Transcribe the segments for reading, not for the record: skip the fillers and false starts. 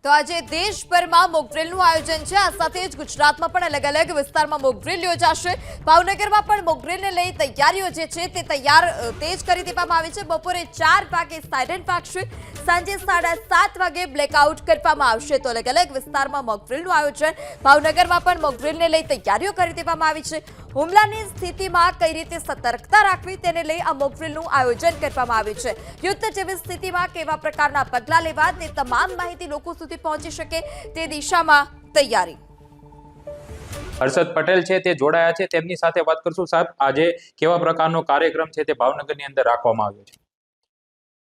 તો આજે દેશભરમાં મોકડ્રીલનું આયોજન છે। આ સાથે જ ગુજરાતમાં પણ અલગ અલગ વિસ્તારમાં મોકડ્રીલ યોજાશે। ભાવનગરમાં પણ મોકડ્રીલને લઈ તૈયારીઓ જે છે તે તેજ કરી દેવામાં આવી છે। બપોરે 4 વાગે સાયરન વાગશે, સાંજે 7:30 વાગે બ્લેકઆઉટ કરવામાં આવશે। તો અલગ અલગ વિસ્તારમાં મોકડ્રીલનું આયોજન, ભાવનગરમાં પણ મોકડ્રીલને લઈ તૈયારીઓ કરી દેવામાં આવી છે। હુમલાની સ્થિતિમાં કઈ રીતે સતર્કતા રાખવી તેને લઈ આ મોકડ્રીલનું આયોજન કરવામાં આવ્યું છે। યુદ્ધ જેવી સ્થિતિમાં કેવા પ્રકારના પગલાં લેવા તે તમામ માહિતી લોકો સુધી પહોંચી શકે તે દિશામાં તૈયારી। હર્ષદ પટેલ છે તે જોડાયા છે, તેમની સાથે વાત કરશું। સાહેબ, આજે કેવા પ્રકારનો કાર્યક્રમ છે તે ભાવનગરની અંદર રાખવામાં આવ્યો છે?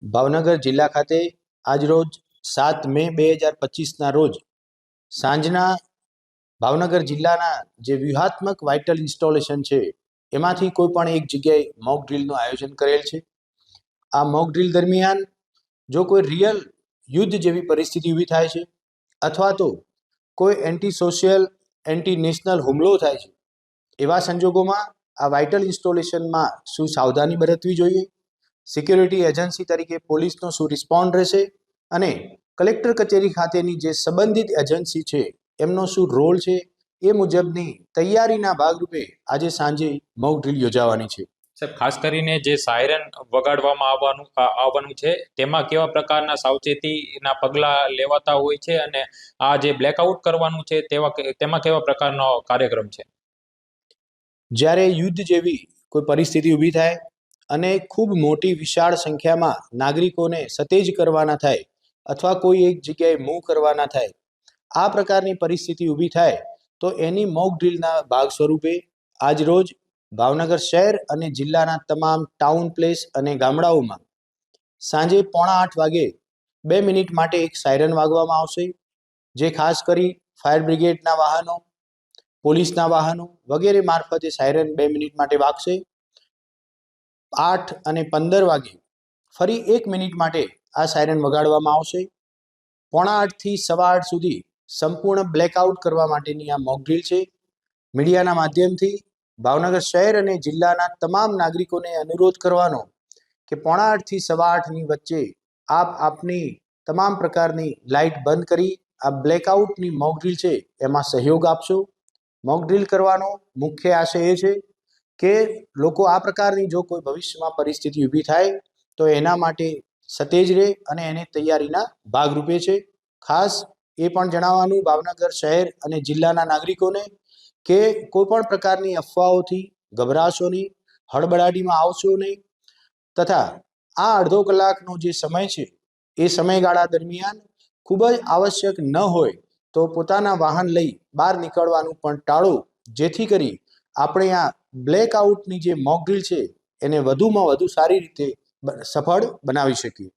ભાવનગર જિલ્લા ખાતે આજરોજ 7 મે 2025ના રોજ સાંજના ભાવનગર જિલ્લાના જે વ્યૂહાત્મક વાઇટલ ઇન્સ્ટોલેશન છે એમાંથી કોઈ પણ એક જગ્યાએ મોક ડ્રીલનું આયોજન કરેલ છે। આ મોક ડ્રીલ દરમિયાન જો કોઈ રિયલ યુદ્ધ જેવી પરિસ્થિતિ ઊભી થાય છે અથવા તો કોઈ એન્ટી સોશિયલ, એન્ટી નેશનલ હુમલો થાય છે, એવા સંજોગોમાં આ વાઇટલ ઇન્સ્ટોલેશનમાં શું સાવધાની બરતવી જોઈએ, સિક્યોરિટી એજન્સી તરીકે પોલીસનો શું રિસ્પોન્ડ રહેશે અને કલેક્ટર કચેરી ખાતેની જે સંબંધિત એજન્સી છે એમનો શું રોલ છે, એ મુજબની તૈયારીના ભાગરૂપે આજે સાંજે મોક ડ્રીલ યોજાવાની છે। સાહેબ, ખાસ કરીને જે સાયરન વગાડવામાં આવવાનું છે તેમાં કેવા પ્રકારના સાવચેતીના પગલાં લેવાતા હોય છે અને આ જે બ્લેકઆઉટ કરવાનું છે તેમાં કેવા પ્રકારનો કાર્યક્રમ છે? જ્યારે યુદ્ધ જેવી કોઈ પરિસ્થિતિ ઊભી થાય અને ખૂબ મોટી વિશાળ સંખ્યામાં નાગરિકોને સતેજ કરવાના થાય અથવા કોઈ એક જગ્યાએ મૂવ કરવાના થાય, આ પ્રકારની પરિસ્થિતિ ઊભી થાય તો એની મોક ડ્રીલના ભાગ સ્વરૂપે આજરોજ ભાવનગર શહેર અને જિલ્લાના તમામ ટાઉન પ્લેસ અને ગામડાઓમાં સાંજે 7:45 વાગે 2 મિનિટ માટે એક સાયરન વાગવામાં આવશે, જે ખાસ કરી ફાયર બ્રિગેડના વાહનો, પોલીસના વાહનો વગેરે મારફતે સાયરન 2 મિનિટ માટે વાગશે। 8:15 વાગે ફરી 1 મિનિટ માટે આ સાયરન વગાડવામાં આવશે। 7:45 થી 8:15 સુધી સંપૂર્ણ બ્લેકઆઉટ કરવા માટેની આ મોક ડ્રીલ છે। મીડિયાના માધ્યમથી ભાવનગર શહેર અને જિલ્લાના તમામ નાગરિકોને અનુરોધ કરવાનો કે 7:45 થી 8:15ની વચ્ચે આપની તમામ પ્રકારની લાઇટ બંધ કરી આ બ્લેકઆઉટની મોક ડ્રીલ છે એમાં સહયોગ આપશો। મોક ડ્રીલ કરવાનો મુખ્ય આશય એ છે કે લોકો આ પ્રકારની જો કોઈ ભવિષ્યમાં પરિસ્થિતિ ઊભી થાય તો એના માટે સતેજ રહે અને એને તૈયારીના ભાગરૂપે છે। ખાસ એ પણ જણાવવાનું ભાવનગર શહેર અને જિલ્લાના નાગરિકોને કે કોઈ પણ પ્રકારની અફવાઓથી ગભરાશો નહીં, હળબડાટીમાં આવશો નહીં તથા આ અડધો કલાકનો જે સમય છે એ સમયગાળા દરમિયાન ખૂબ જ આવશ્યક ન હોય તો પોતાના વાહન લઈ બહાર નીકળવાનું પણ ટાળો, જેથી કરી આપણે આ બ્લેકઆઉટની જે મોક ડ્રીલ છે એને વધુમાં વધુ સારી રીતે સફળ બનાવી શકીએ।